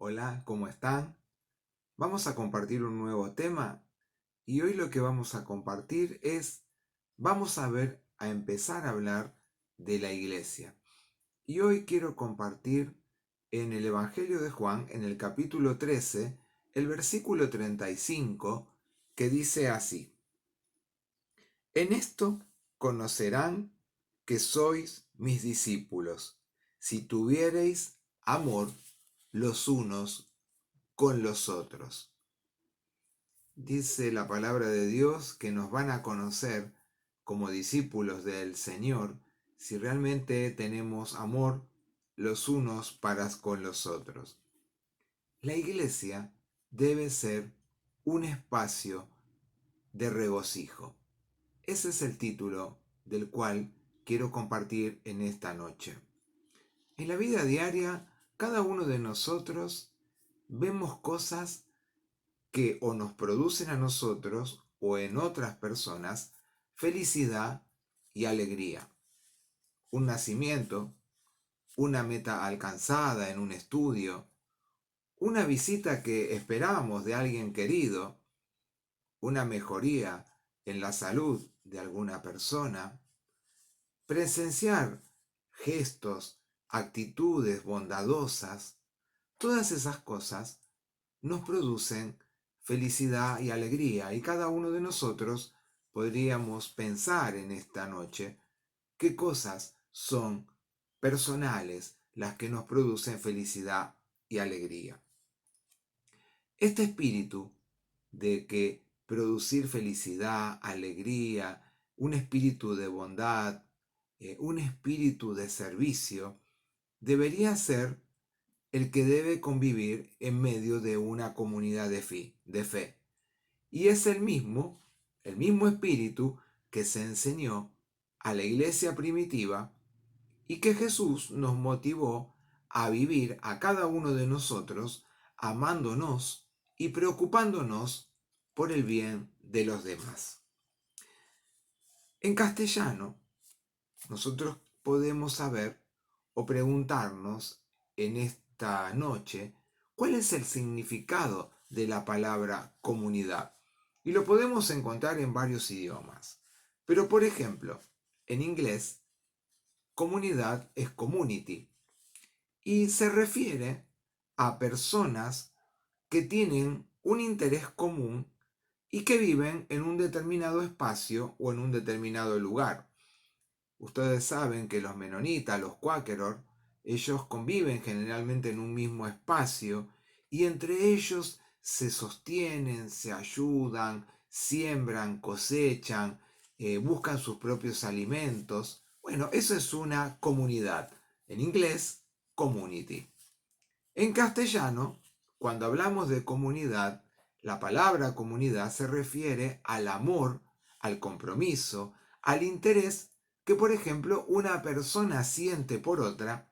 Hola, ¿cómo están? Vamos a compartir un nuevo tema y hoy lo que vamos a compartir vamos a empezar a hablar de la iglesia. Y hoy quiero compartir en el Evangelio de Juan, en el capítulo 13, el versículo 35, que dice así: En esto conocerán que sois mis discípulos, si tuviereis amor los unos con los otros. Dice la palabra de Dios que nos van a conocer como discípulos del Señor si realmente tenemos amor los unos para con los otros. La iglesia debe ser un espacio de regocijo. Ese es el título del cual quiero compartir en esta noche. En la vida diaria, cada uno de nosotros vemos cosas que o nos producen a nosotros o en otras personas felicidad y alegría. Un nacimiento, una meta alcanzada en un estudio, una visita que esperamos de alguien querido, una mejoría en la salud de alguna persona, presenciar gestos, actitudes bondadosas, todas esas cosas nos producen felicidad y alegría, y cada uno de nosotros podríamos pensar en esta noche qué cosas son personales las que nos producen felicidad y alegría. Este espíritu de que producir felicidad, alegría, un espíritu de bondad, un espíritu de servicio, debería ser el que debe convivir en medio de una comunidad de fe. Y es el mismo espíritu que se enseñó a la iglesia primitiva y que Jesús nos motivó a vivir a cada uno de nosotros amándonos y preocupándonos por el bien de los demás. En castellano, nosotros podemos saber o preguntarnos en esta noche cuál es el significado de la palabra comunidad. Y lo podemos encontrar en varios idiomas. Pero por ejemplo, en inglés, comunidad es community y se refiere a personas que tienen un interés común y que viven en un determinado espacio o en un determinado lugar. Ustedes saben que los menonitas, los cuáqueros, ellos conviven generalmente en un mismo espacio y entre ellos se sostienen, se ayudan, siembran, cosechan, buscan sus propios alimentos. Bueno, eso es una comunidad. En inglés, community. En castellano, cuando hablamos de comunidad, la palabra comunidad se refiere al amor, al compromiso, al interés que, por ejemplo, una persona siente por otra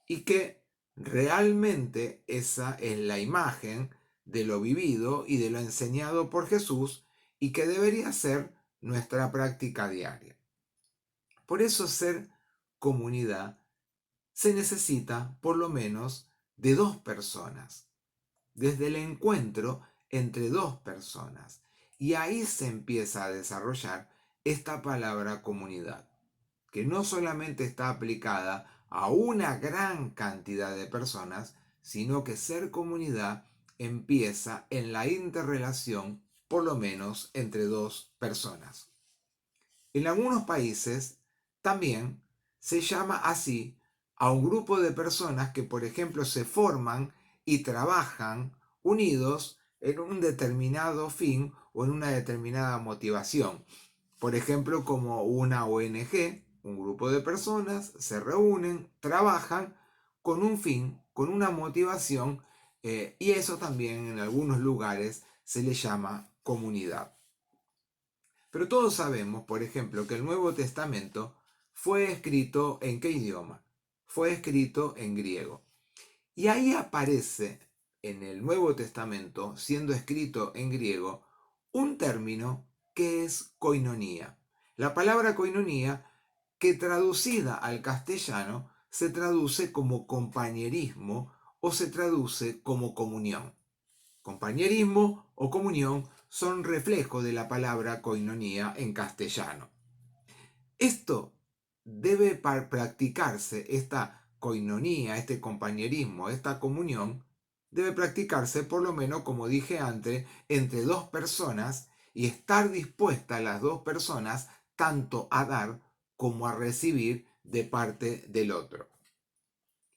y que realmente esa es la imagen de lo vivido y de lo enseñado por Jesús y que debería ser nuestra práctica diaria. Por eso ser comunidad se necesita por lo menos de dos personas, desde el encuentro entre dos personas. Y ahí se empieza a desarrollar esta palabra comunidad, que no solamente está aplicada a una gran cantidad de personas, sino que ser comunidad empieza en la interrelación por lo menos entre dos personas. En algunos países también se llama así a un grupo de personas que, por ejemplo, se forman y trabajan unidos en un determinado fin o en una determinada motivación. Por ejemplo, como una ONG, un grupo de personas se reúnen, trabajan con un fin, con una motivación, y eso también en algunos lugares se le llama comunidad. Pero todos sabemos, por ejemplo, que el Nuevo Testamento fue escrito ¿en qué idioma? Fue escrito en griego. Y ahí aparece en el Nuevo Testamento, siendo escrito en griego, un término que es koinonía. La palabra koinonía, que traducida al castellano se traduce como compañerismo o se traduce como comunión. Compañerismo o comunión son reflejo de la palabra koinonía en castellano. Esto debe practicarse, esta koinonía, este compañerismo, esta comunión, debe practicarse por lo menos, como dije antes, entre dos personas y estar dispuestas las dos personas tanto a dar como a recibir de parte del otro.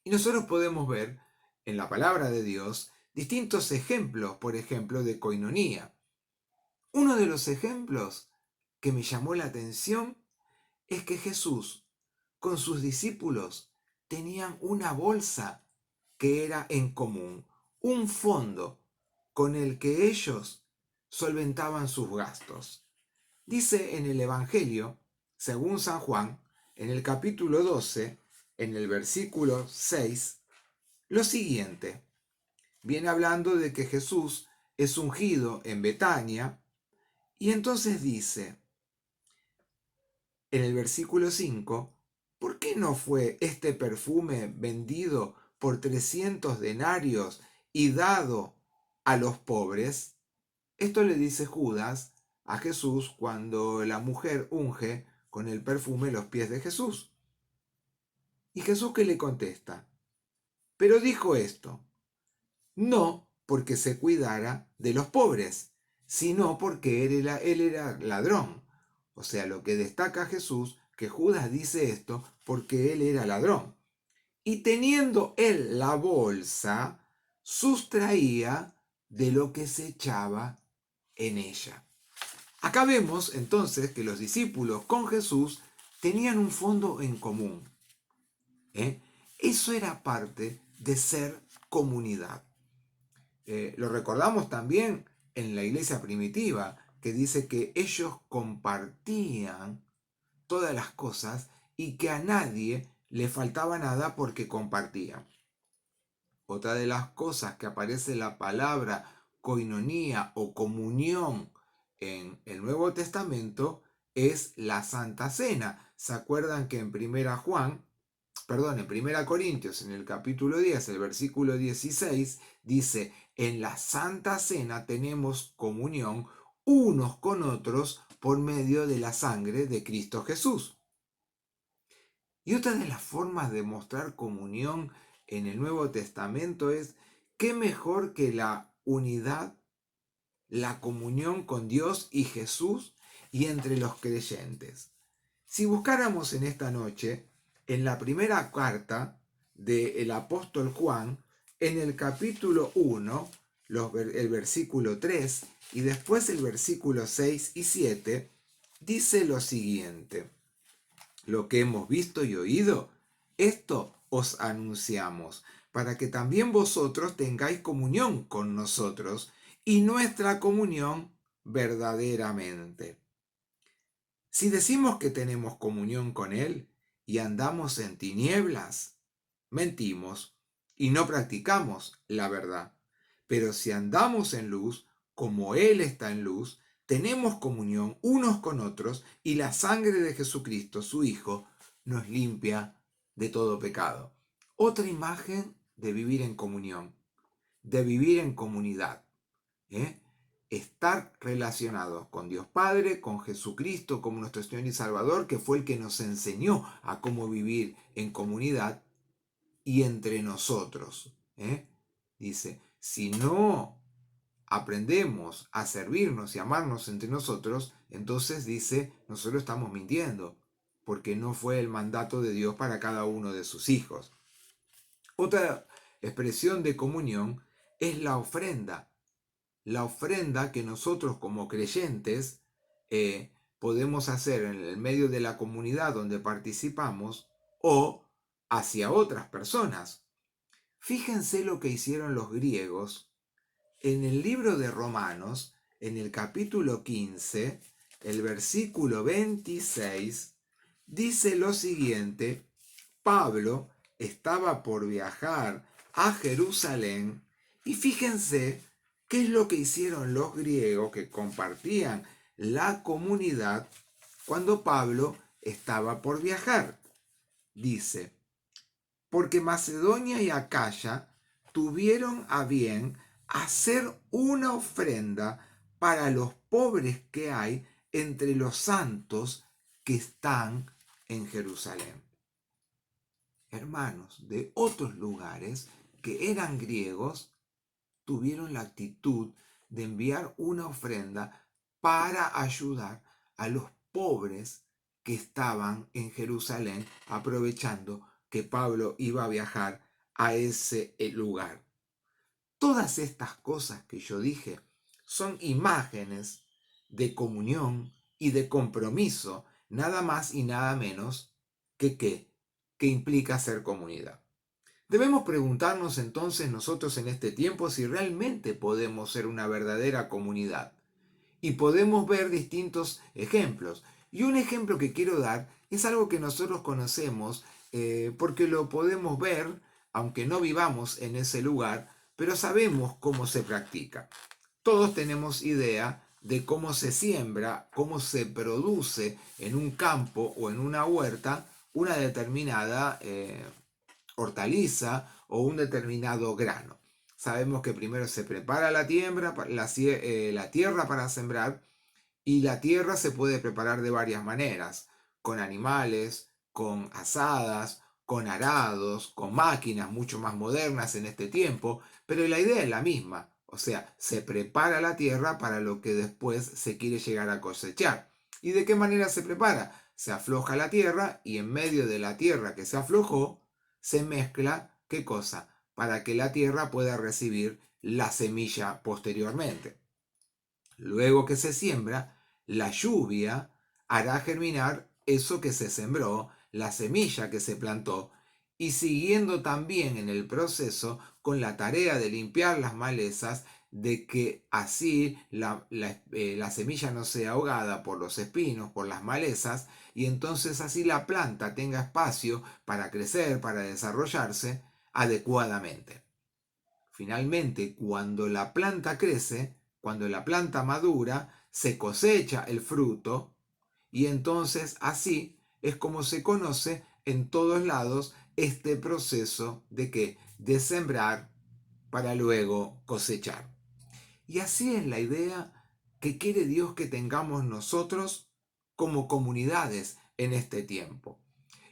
Y nosotros podemos ver en la palabra de Dios distintos ejemplos, por ejemplo, de koinonía. Uno de los ejemplos que me llamó la atención es que Jesús con sus discípulos tenían una bolsa que era en común, un fondo con el que ellos solventaban sus gastos. Dice en el Evangelio, según San Juan, en el capítulo 12, en el versículo 6, lo siguiente. Viene hablando de que Jesús es ungido en Betania y entonces dice, en el versículo 5, ¿por qué no fue este perfume vendido por 300 denarios y dado a los pobres? Esto le dice Judas a Jesús cuando la mujer unge con el perfume los pies de Jesús. ¿Y Jesús qué le contesta? Pero dijo esto, no porque se cuidara de los pobres, sino porque él era ladrón. O sea, lo que destaca Jesús, que Judas dice esto porque él era ladrón. Y teniendo él la bolsa, sustraía de lo que se echaba en ella. Acá vemos entonces que los discípulos con Jesús tenían un fondo en común. Eso era parte de ser comunidad. Lo recordamos también en la iglesia primitiva, que dice que ellos compartían todas las cosas y que a nadie le faltaba nada porque compartían. Otra de las cosas que aparece la palabra koinonía o comunión en el Nuevo Testamento es la Santa Cena. ¿Se acuerdan que en Primera Corintios, en el capítulo 10, el versículo 16, dice, en la Santa Cena tenemos comunión unos con otros por medio de la sangre de Cristo Jesús? Y otra de las formas de mostrar comunión en el Nuevo Testamento es, ¿qué mejor que la unidad, la comunión con Dios y Jesús y entre los creyentes? Si buscáramos en esta noche, en la primera carta del apóstol Juan, en el capítulo 1, el versículo 3 y después el versículo 6 y 7, dice lo siguiente. Lo que hemos visto y oído, esto os anunciamos, para que también vosotros tengáis comunión con nosotros y nuestra comunión verdaderamente. Si decimos que tenemos comunión con Él y andamos en tinieblas, mentimos y no practicamos la verdad. Pero si andamos en luz, como Él está en luz, tenemos comunión unos con otros y la sangre de Jesucristo, su Hijo, nos limpia de todo pecado. Otra imagen de vivir en comunión, de vivir en comunidad. Estar relacionados con Dios Padre, con Jesucristo como nuestro Señor y Salvador, que fue el que nos enseñó a cómo vivir en comunidad y entre nosotros. Dice, si no aprendemos a servirnos y amarnos entre nosotros, entonces dice, nosotros estamos mintiendo, porque no fue el mandato de Dios para cada uno de sus hijos. Otra expresión de comunión es la ofrenda. La ofrenda que nosotros como creyentes podemos hacer en el medio de la comunidad donde participamos o hacia otras personas. Fíjense lo que hicieron los griegos en el libro de Romanos, en el capítulo 15, el versículo 26, dice lo siguiente: Pablo estaba por viajar a Jerusalén y fíjense qué es lo que hicieron los griegos que compartían la comunidad cuando Pablo estaba por viajar. Dice, porque Macedonia y Acaya tuvieron a bien hacer una ofrenda para los pobres que hay entre los santos que están en Jerusalén. Hermanos de otros lugares que eran griegos tuvieron la actitud de enviar una ofrenda para ayudar a los pobres que estaban en Jerusalén, aprovechando que Pablo iba a viajar a ese lugar. Todas estas cosas que yo dije son imágenes de comunión y de compromiso, nada más y nada menos que implica ser comunidad. Debemos preguntarnos entonces nosotros en este tiempo si realmente podemos ser una verdadera comunidad. Y podemos ver distintos ejemplos. Y un ejemplo que quiero dar es algo que nosotros conocemos porque lo podemos ver, aunque no vivamos en ese lugar, pero sabemos cómo se practica. Todos tenemos idea de cómo se siembra, cómo se produce en un campo o en una huerta una determinada hortaliza o un determinado grano. Sabemos que primero se prepara la tierra para sembrar, y la tierra se puede preparar de varias maneras, con animales, con asadas, con arados, con máquinas mucho más modernas en este tiempo, pero la idea es la misma, o sea, se prepara la tierra para lo que después se quiere llegar a cosechar. ¿Y de qué manera se prepara? Se afloja la tierra y en medio de la tierra que se aflojó, se mezcla, ¿qué cosa? Para que la tierra pueda recibir la semilla posteriormente. Luego que se siembra, la lluvia hará germinar eso que se sembró, la semilla que se plantó, y siguiendo también en el proceso con la tarea de limpiar las malezas, de que así la semilla no sea ahogada por los espinos, por las malezas, y entonces así la planta tenga espacio para crecer, para desarrollarse adecuadamente. Finalmente, cuando la planta crece, cuando la planta madura, se cosecha el fruto y entonces así es como se conoce en todos lados este proceso de que de sembrar para luego cosechar. Y así es la idea que quiere Dios que tengamos nosotros como comunidades en este tiempo.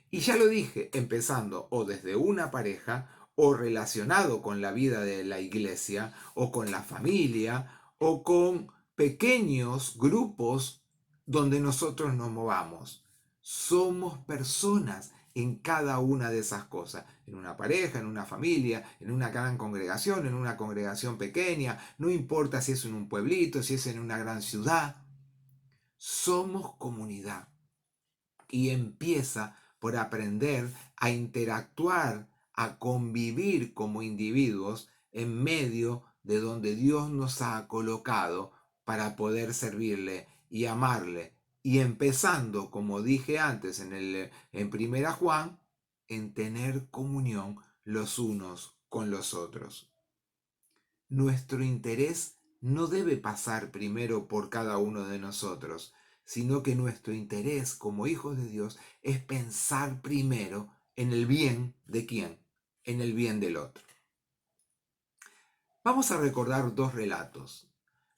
Y ya lo dije, empezando o desde una pareja, o relacionado con la vida de la iglesia, o con la familia, o con pequeños grupos donde nosotros nos movamos. Somos personas en cada una de esas cosas, en una pareja, en una familia, en una gran congregación, en una congregación pequeña, no importa si es en un pueblito, si es en una gran ciudad, somos comunidad. Y empieza por aprender a interactuar, a convivir como individuos en medio de donde Dios nos ha colocado para poder servirle y amarle. Y empezando, como dije antes en Primera Juan, en tener comunión los unos con los otros. Nuestro interés no debe pasar primero por cada uno de nosotros, sino que nuestro interés como hijos de Dios es pensar primero en el bien de quién, en el bien del otro. Vamos a recordar dos relatos.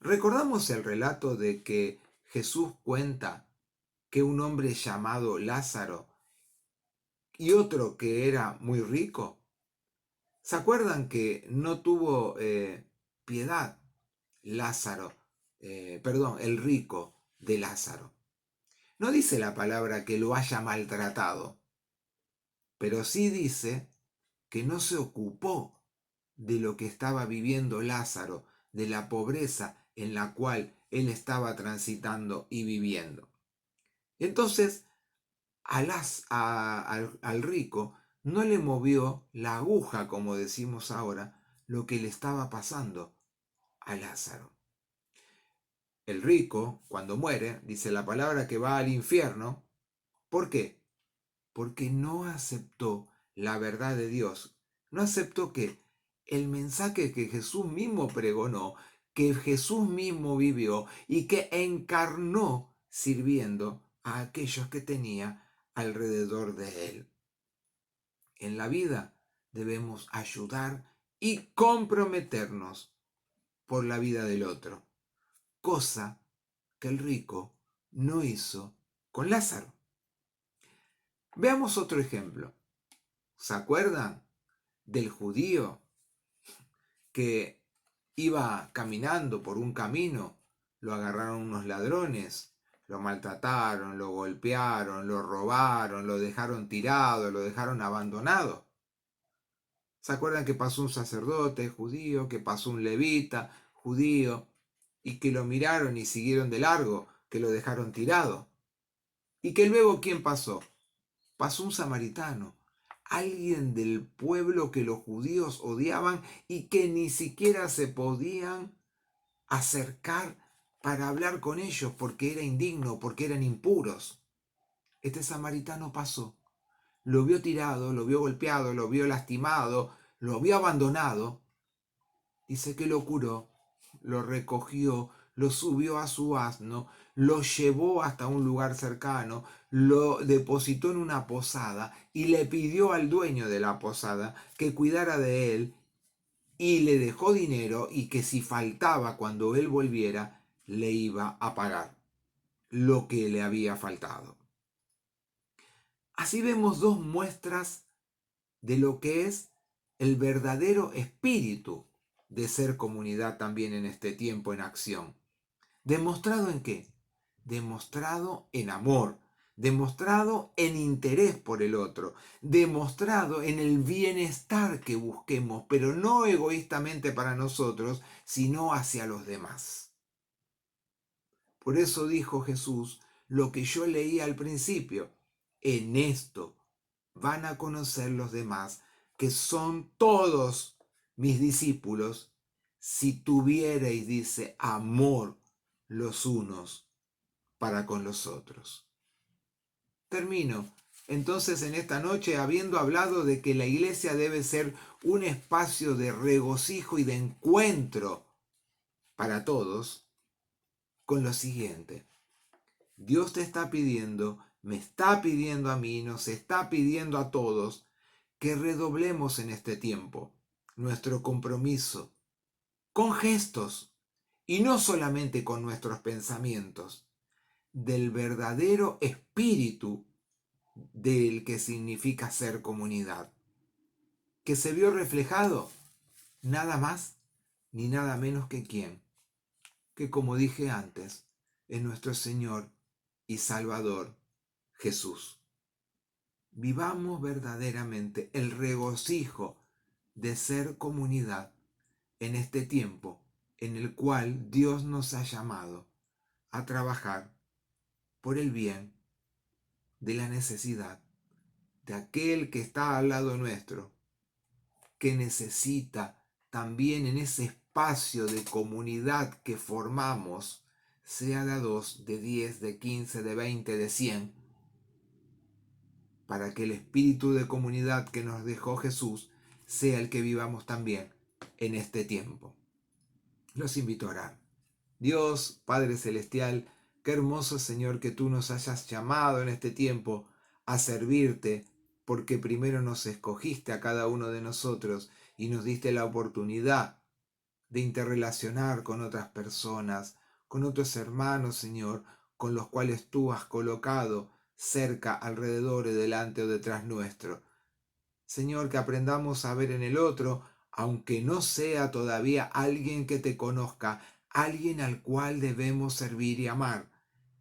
Recordamos el relato de que Jesús cuenta que un hombre llamado Lázaro y otro que era muy rico, ¿se acuerdan que no tuvo piedad Lázaro, el rico de Lázaro? No dice la palabra que lo haya maltratado, pero sí dice que no se ocupó de lo que estaba viviendo Lázaro, de la pobreza en la cual él estaba transitando y viviendo. Entonces, al rico no le movió la aguja, como decimos ahora, lo que le estaba pasando a Lázaro. El rico, cuando muere, dice la palabra que va al infierno. ¿Por qué? Porque no aceptó la verdad de Dios. No aceptó que el mensaje que Jesús mismo pregonó, que Jesús mismo vivió y que encarnó sirviendo a aquellos que tenía alrededor de él. En la vida debemos ayudar y comprometernos por la vida del otro, cosa que el rico no hizo con Lázaro. Veamos otro ejemplo. ¿Se acuerdan del judío que iba caminando por un camino? Lo agarraron unos ladrones, lo maltrataron, lo golpearon, lo robaron, lo dejaron tirado, lo dejaron abandonado. ¿Se acuerdan que pasó un sacerdote judío, que pasó un levita judío y que lo miraron y siguieron de largo, que lo dejaron tirado? Y que luego, ¿quién pasó? Pasó un samaritano, alguien del pueblo que los judíos odiaban y que ni siquiera se podían acercar para hablar con ellos porque era indigno, porque eran impuros. Este samaritano pasó, lo vio tirado, lo vio golpeado, lo vio lastimado, lo vio abandonado. Dice que lo curó, lo recogió, lo subió a su asno, lo llevó hasta un lugar cercano, lo depositó en una posada y le pidió al dueño de la posada que cuidara de él y le dejó dinero y que si faltaba cuando él volviera, le iba a pagar lo que le había faltado. Así vemos dos muestras de lo que es el verdadero espíritu de ser comunidad también en este tiempo en acción. ¿Demostrado en qué? Demostrado en amor, demostrado en interés por el otro, demostrado en el bienestar que busquemos, pero no egoístamente para nosotros, sino hacia los demás. Por eso dijo Jesús lo que yo leí al principio: en esto van a conocer los demás que son todos mis discípulos, si tuviereis, dice, amor los unos para con los otros. Termino entonces en esta noche habiendo hablado de que la iglesia debe ser un espacio de regocijo y de encuentro para todos, con lo siguiente: Dios te está pidiendo, me está pidiendo a mí, nos está pidiendo a todos que redoblemos en este tiempo nuestro compromiso con gestos y no solamente con nuestros pensamientos, del verdadero espíritu del que significa ser comunidad, que se vio reflejado nada más ni nada menos que quién, que como dije antes, es nuestro Señor y Salvador Jesús. Vivamos verdaderamente el regocijo de ser comunidad en este tiempo en el cual Dios nos ha llamado a trabajar por el bien de la necesidad de aquel que está al lado nuestro, que necesita también en ese espacio de comunidad que formamos, sea de 2, de 10, de 15, de 20, de 100, para que el espíritu de comunidad que nos dejó Jesús sea el que vivamos también en este tiempo. Los invito a orar. Dios, Padre Celestial, qué hermoso, Señor, que tú nos hayas llamado en este tiempo a servirte, porque primero nos escogiste a cada uno de nosotros y nos diste la oportunidad de interrelacionar con otras personas, con otros hermanos, Señor, con los cuales tú has colocado cerca, alrededor y delante o detrás nuestro. Señor, que aprendamos a ver en el otro, aunque no sea todavía alguien que te conozca, alguien al cual debemos servir y amar.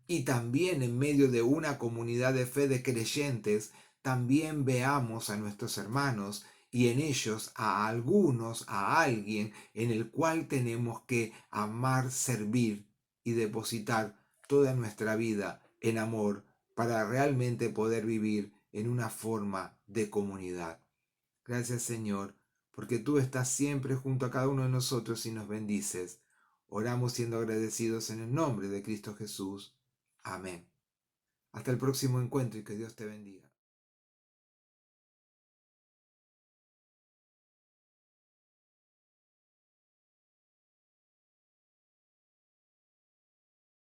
Y también en medio de una comunidad de fe de creyentes, también veamos a nuestros hermanos y en ellos a algunos, a alguien en el cual tenemos que amar, servir y depositar toda nuestra vida en amor para realmente poder vivir en una forma de comunidad. Gracias, Señor, porque tú estás siempre junto a cada uno de nosotros y nos bendices. Oramos siendo agradecidos en el nombre de Cristo Jesús. Amén. Hasta el próximo encuentro y que Dios te bendiga.